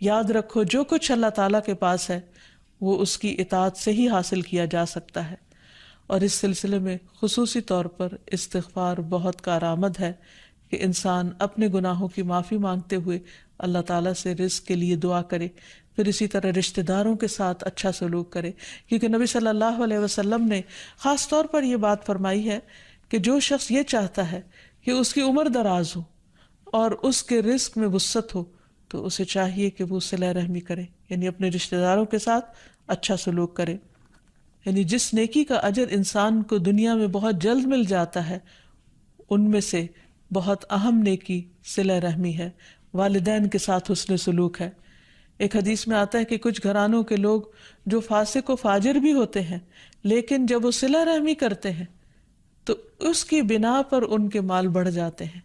یاد رکھو جو کچھ اللہ تعالیٰ کے پاس ہے وہ اس کی اطاعت سے ہی حاصل کیا جا سکتا ہے، اور اس سلسلے میں خصوصی طور پر استغفار بہت کارآمد ہے کہ انسان اپنے گناہوں کی معافی مانگتے ہوئے اللہ تعالیٰ سے رزق کے لیے دعا کرے، پھر اسی طرح رشتہ داروں کے ساتھ اچھا سلوک کرے، کیونکہ نبی صلی اللہ علیہ وسلم نے خاص طور پر یہ بات فرمائی ہے کہ جو شخص یہ چاہتا ہے کہ اس کی عمر دراز ہو اور اس کے رزق میں وسعت ہو تو اسے چاہیے کہ وہ صلہ رحمی کرے، یعنی اپنے رشتہ داروں کے ساتھ اچھا سلوک کرے۔ یعنی جس نیکی کا اجر انسان کو دنیا میں بہت جلد مل جاتا ہے، ان میں سے بہت اہم نیکی صلہ رحمی ہے، والدین کے ساتھ حسن سلوک ہے۔ ایک حدیث میں آتا ہے کہ کچھ گھرانوں کے لوگ جو فاسق و فاجر بھی ہوتے ہیں لیکن جب وہ صلہ رحمی کرتے ہیں تو اس کی بنا پر ان کے مال بڑھ جاتے ہیں،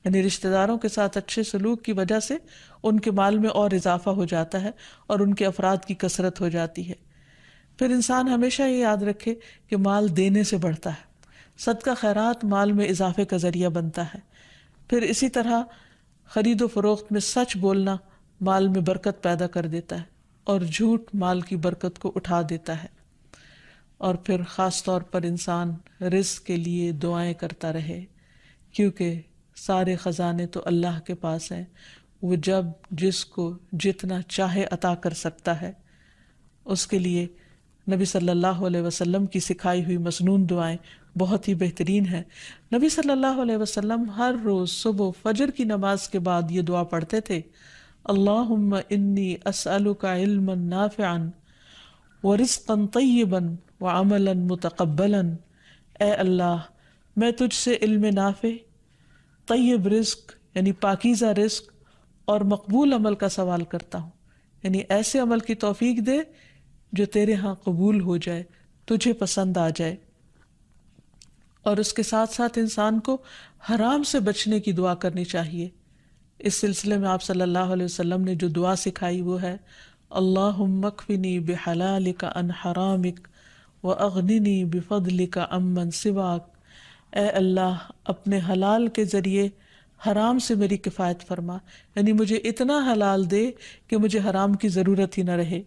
یعنی رشتہ داروں کے ساتھ اچھے سلوک کی وجہ سے ان کے مال میں اور اضافہ ہو جاتا ہے اور ان کے افراد کی کثرت ہو جاتی ہے۔ پھر انسان ہمیشہ یہ یاد رکھے کہ مال دینے سے بڑھتا ہے، صدقہ خیرات مال میں اضافے کا ذریعہ بنتا ہے۔ پھر اسی طرح خرید و فروخت میں سچ بولنا مال میں برکت پیدا کر دیتا ہے اور جھوٹ مال کی برکت کو اٹھا دیتا ہے۔ اور پھر خاص طور پر انسان رزق کے لیے دعائیں کرتا رہے، کیونکہ سارے خزانے تو اللہ کے پاس ہیں، وہ جب جس کو جتنا چاہے عطا کر سکتا ہے۔ اس کے لیے نبی صلی اللہ علیہ وسلم کی سکھائی ہوئی مسنون دعائیں بہت ہی بہترین ہیں۔ نبی صلی اللہ علیہ وسلم ہر روز صبح فجر کی نماز کے بعد یہ دعا پڑھتے تھے، اللہم انی اسألک علما نافعا ورزقا طیبا وعملا متقبلا۔ اے اللہ میں تجھ سے علم نافع، طیب رزق یعنی پاکیزہ رزق اور مقبول عمل کا سوال کرتا ہوں، یعنی ایسے عمل کی توفیق دے جو تیرے ہاں قبول ہو جائے، تجھے پسند آ جائے۔ اور اس کے ساتھ ساتھ انسان کو حرام سے بچنے کی دعا کرنی چاہیے۔ اس سلسلے میں آپ صلی اللہ علیہ وسلم نے جو دعا سکھائی وہ ہے اللہم اکفنی بحلالک عن حرامک واغننی بفضلک عمن سواک۔ اے اللہ اپنے حلال کے ذریعے حرام سے میری کفایت فرما، یعنی مجھے اتنا حلال دے کہ مجھے حرام کی ضرورت ہی نہ رہے،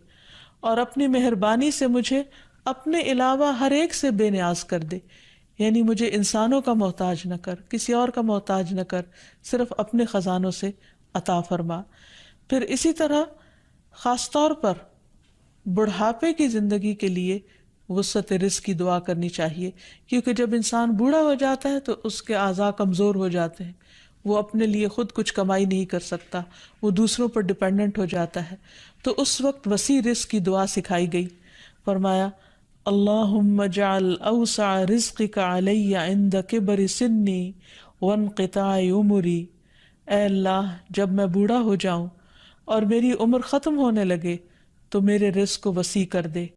اور اپنی مہربانی سے مجھے اپنے علاوہ ہر ایک سے بے نیاز کر دے، یعنی مجھے انسانوں کا محتاج نہ کر، کسی اور کا محتاج نہ کر، صرف اپنے خزانوں سے عطا فرما۔ پھر اسی طرح خاص طور پر بڑھاپے کی زندگی کے لیے وسعت رزق کی دعا کرنی چاہیے، کیونکہ جب انسان بوڑھا ہو جاتا ہے تو اس کے اعضاء کمزور ہو جاتے ہیں، وہ اپنے لیے خود کچھ کمائی نہیں کر سکتا، وہ دوسروں پر ڈپینڈنٹ ہو جاتا ہے، تو اس وقت وسیع رزق کی دعا سکھائی گئی۔ فرمایا اللہم اجعل اوسع رزقک علی عند کبر سنی وانقطاع عمری۔ اے اللہ جب میں بوڑھا ہو جاؤں اور میری عمر ختم ہونے لگے تو میرے رزق کو وسیع کر دے۔